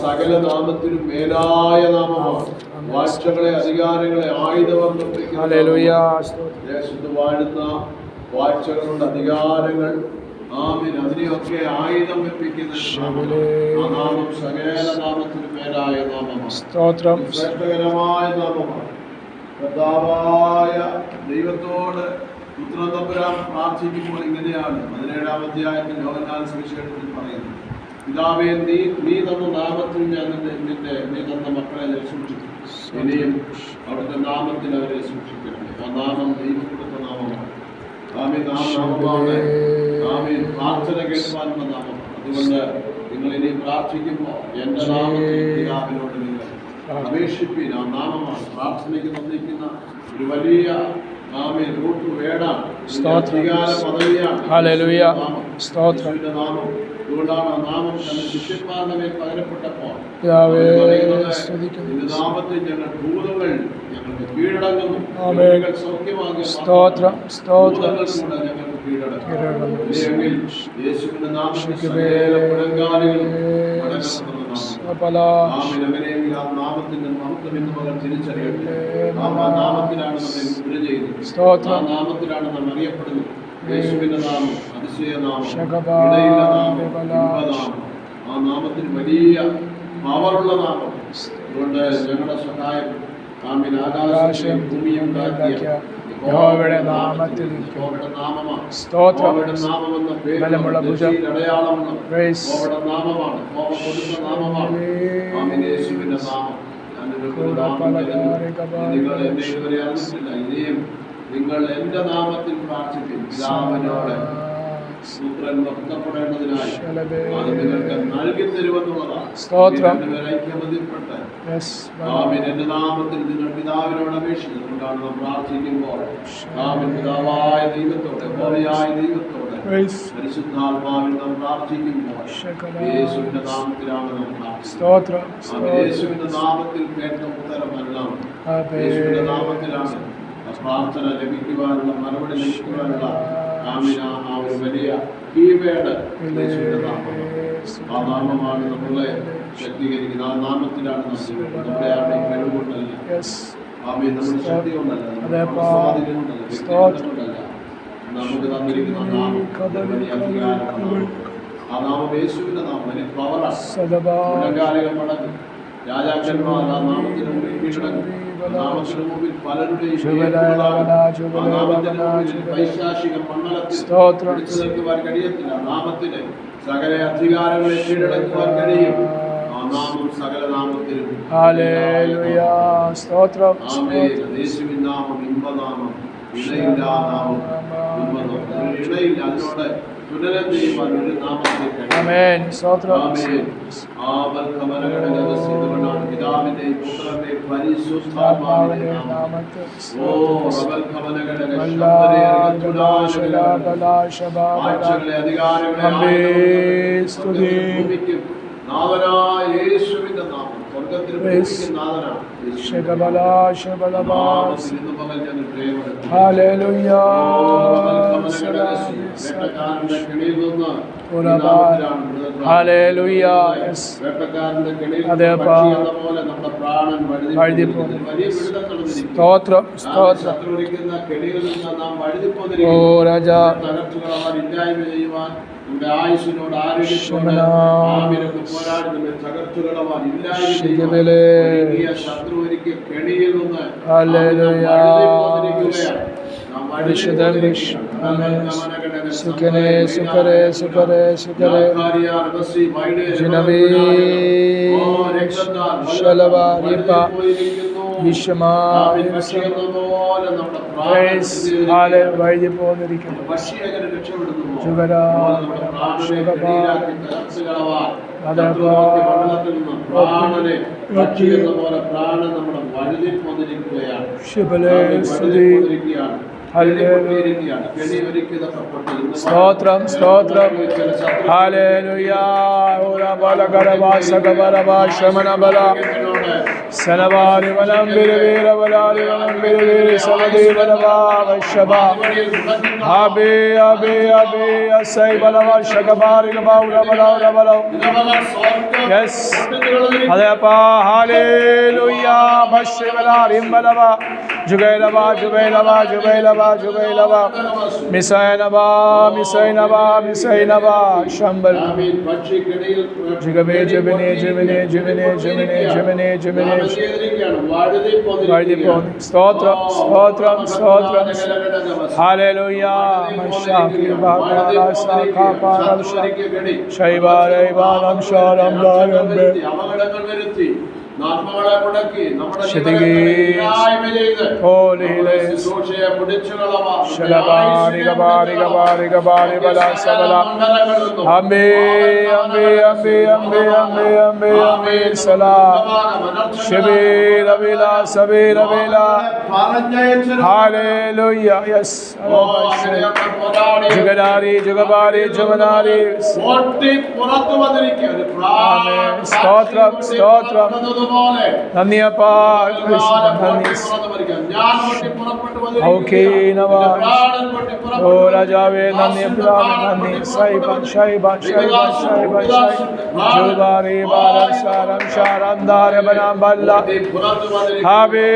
സകല നാമത്തിനും മേലായ നാമമാണ്. വാഴ്ചകളെ, അധികാരങ്ങളെ, ആയുധവർണ്ണം വാഴുന്ന വാഴ്ചകളുടെ അധികാരങ്ങൾ, ആമീൻ, അതിനെയൊക്കെ ആയുധം വെപ്പിക്കുന്ന ആ നാമം സകല നാമത്തിനും മേലായ നാമമാണ്. ശ്രേഷ്ഠകരമായ നാമമാണ്. കർത്താവായ ദൈവത്തോട് പുത്രൻ തമ്പുരാൻ പ്രാർത്ഥിക്കുമ്പോൾ ഇങ്ങനെയാണ് 17-ാം അധ്യായത്തിൽ യോഹന്നാൻ സുവിശേഷത്തിൽ പറയുന്നത്: പിതാവേ, നീ തന്ന നാമത്തിൽ ഞാൻ നീ തന്ന മക്കളെ ഞാൻ സൂക്ഷിക്കും, ഇനിയും അവിടുത്തെ നാമത്തിൽ അവരെ സൂക്ഷിക്കണം. ആ നാമം ദൈവം കൊടുത്ത നാമമാണ്. ആമീൻ. ആ നാമമാണ് ആമീൻ പ്രാർത്ഥന കേൾക്കാനുള്ള നാമമാണ്. അതുകൊണ്ട് നിങ്ങൾ ഇനി പ്രാർത്ഥിക്കുമ്പോൾ എൻ്റെ നാമത്തിൽ പിതാവിനോട് നിങ്ങൾ അപേക്ഷിപ്പിൻ. ആ നാമമാണ് പ്രാർത്ഥനയ്ക്ക് തന്നിരിക്കുന്ന ഒരു വലിയ ആമീൻ റൂട്ട് വേടാണ്, അധികാര പദവിയാണ് നാമം. അതുകൊണ്ടാണ് ആ നാമം തന്റെ ശിഷ്യന്മാരുടെ മേൽ പകരപ്പെട്ടപ്പോൾ നിന്റെ നാമത്തിൽ ഞങ്ങൾ ഭൂതങ്ങൾ ഞങ്ങൾക്ക് കീഴടങ്ങുന്നു, സൗഖ്യമാകുക ഞങ്ങൾക്ക് കീഴടങ്ങും. യേശുവിന്റെ നാമത്തിൽ അങ്ങനെയെങ്കിൽ ആ നാമത്തിന്റെ മഹത്വം ഇന്ന് മകൻ തിരിച്ചറിയട്ടെ. ആ നാമത്തിലാണ് നമ്മെ ഗുരു ചെയ്യുന്നത്, ആ നാമത്തിലാണ് നാം അറിയപ്പെടുന്നത്. യേശുവിന്റെ നാമം അതിശയനാമം, ഇടയില്ല നാമം, ഇമ്പനാമം. ആ നാമത്തിന് വലിയ പവറുള്ള നാമം. അതുകൊണ്ട് ഞങ്ങളുടെ സഹായം ആമീൻ ആകാശവും ഭൂമിയും ഉണ്ടാക്കിയ യഹോവയുടെ നാമത്തിൽ നാമമാണ്. നാമമെന്ന ബലമുള്ള ഭുജം അടയാളമാണ്. യഹോവയുടെ നാമമാണ്, യഹോവ കൊടുത്ത നാമമാണ്. ആമീൻ. യേശുവിന്റെ നാമം. നിങ്ങൾ എന്നെ ഇതുവരെ അറിഞ്ഞിട്ടില്ല, ഇനിയും നിങ്ങൾ എന്റെ നാമത്തിൽ പ്രാർത്ഥിക്കും. പിതാവിനോട് പുത്രൻ ഭക്തപ്പെടേണ്ടതിനായി അത് നിങ്ങൾക്ക് നൽകി തരുമെന്നുള്ളതാണ്. ഐക്യമതിൽപ്പെട്ട് ആമീൻ എന്റെ നാമത്തിൽ നിങ്ങൾ പിതാവിനോട് അപേക്ഷിച്ചു. അതുകൊണ്ടാണ് നാം പ്രാർത്ഥിക്കുമ്പോൾ ആമീൻ പിതാവായ ദൈവത്തോട്, യഹോവയായ ദൈവത്തോട്, പരിശുദ്ധാത്മാവിൽ നാം പ്രാർത്ഥിക്കുമ്പോൾ യേശുവിന്റെ നാമത്തിലാണ് നാം പ്രാർത്ഥിക്കുന്നത്. യേശുവിന്റെ നാമത്തിൽ കേട്ട ഉത്തരമല്ല, യേശുവിന്റെ നാമത്തിലാണ് പ്രാർത്ഥന ലഭിക്കുവാനുള്ള, മറുപടി ലഭിക്കുവാനുള്ള ആമീൻ ആ ഒരു വലിയ കീവേഡ് യേശുവിന്റെ നാമമാണ്. ആ നാമമാണ് നമ്മളെ ശക്തീകരിക്കുന്നത്. ആ നാമത്തിലാണ് നമ്മുടെ ആരുടെയും കഴിവുകൊണ്ടല്ല, ആമീൻ നമ്മുടെ ശക്തി കൊണ്ടല്ല, നമ്മുടെ സ്വാധീനം കൊണ്ടല്ല, വ്യക്തിത്വം കൊണ്ടല്ല, നമുക്ക് തന്നിരിക്കുന്ന നാമം വലിയ അധികാരമാണ്. ആ നാമം യേശുവിന്റെ നാമം വലിയ പവറാണ്. മടങ്ങും രാജാക്കന്മാർ ആ നാമത്തിന് മുമ്പിൽ കീഴടങ്ങും. നാമത്തിന് മുമ്പിൽ പലരുടെയും പൈശാചിക മണ്ഡലത്തിൽ പിടിച്ചു നിൽക്കുവാൻ കഴിയത്തില്ല. നാമത്തിന് സകല അധികാരങ്ങളെ കീഴടക്കുവാൻ കഴിയും. ആ നാമം സകല നാമത്തിലും യേശുവിൻ നാമം ഇമ്പനാമം, ഇണയില്ലാ നാമം, ഇണയില്ല. അതിനോട് തുലനം ചെയ്യുവാൻ ഒരു നാമത്തെ പിതാവിന്റെയും പുത്രന്റെയും പരിശുദ്ധാത്മാവിന്റെയും നാമത്തിൽ നാഥനായ യേശുവിന്റെ നാമം സ്വർഗത്തിൽ നാഥനാണ്. ഓ രാജാ, ആയുഷിനോട് ആരോഗ്യത്തോട് പോരാടി നമ്മെ തകർത്തുകളവാൻ ഇല്ലായ്മ ശത്രു ഒരിക്കൽ കെണിയിൽ നിന്ന് വൈദ്യ പോന്നിരിക്കുന്നു. സ്തോത്രം സ്തോത്രം. ഹല്ലേലൂയ. ഓ ബല ഗരബ സഗബരബ ശമന ബല സനവാരി വനം ബിരവീര വലാരി വനം ബിരവീര സവദി വനവാവശബ ആബേ ആബേ ആബേ അസൈ വലവ ശകബാരി ഗബൗല വലൗല വലൗ യെസ് അതെപ്പാ ഹല്ലേലൂയ ബശ്വലാരിം വലവ ജുബൈലവ ജുബൈലവ ജുബൈലവ ജുബൈലവ മിസൈനവ മിസൈനവ മിസൈനവ ശംബൽ ജുഗബേ ജുബിനെ ജുബിനെ ജുബിനെ ജുബിനെ ജുബിനെ ജുബിനെ വഴുതിപ്പോന്നു സ്തോത്രം സ്തോത്രം സ്തോത്രം ഹല്ലേലൂയ മശാഖി ബാബാല സാഖാപാല ശൈവാലൈവാലം ശാലം ലായംബേ അപകടങ്ങൾ വരുത്തി നന്മകളെ മുടക്കി നമ്മുടെ ജുഗനാരി ജുഗബാരി ജുമനാരി സ്തോത്രം സ്തോത്രം നന്ദിയപ്പാ ഓ രാജാവേ നന്ദി പിതാവേ നന്ദി സൈബൻ ശൈബൻ ശൈബൻ ശൈബൻ ശൈബാരി ബാലം ശാരം ശാരം ദാരബനം ബല്ല ഹാബേ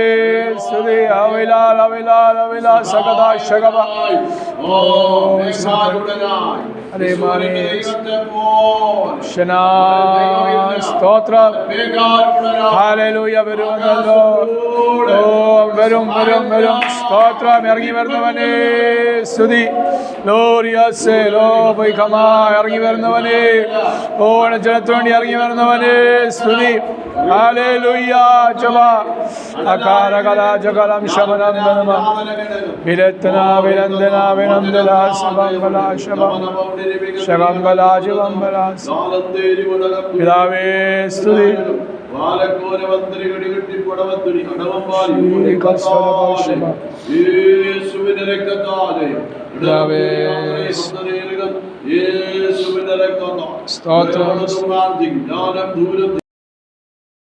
സുദി അവിലാൽ അവിലാൽ അവിലാൽ സകദാ ശഗബ ഓ അരേ മാനേ ശനാ സ്തോത്രം ഹല്ലേലൂയ വരുന്നല്ലോ ഓ വരും വരും വരും സ്തോത്രം ഇറങ്ങി വരുന്നവനേ സ്തുതി ലോറിയസേ ലോ ബൈഖമാ ഇറങ്ങി വരുന്നവനേ ഓ ജനത്തിനു വേണ്ടി ഇറങ്ങി വരുന്നവനേ സ്തുതി ഹല്ലേലൂയ ജപ അകാരകല ജഗലം ശമനം നമ വിരത്തന വിരന്ദന വിനന്ദന ശബംബല ശബം ശബംബല ശബംബല പിതാവേ സ്തുതി സ്തോത്രം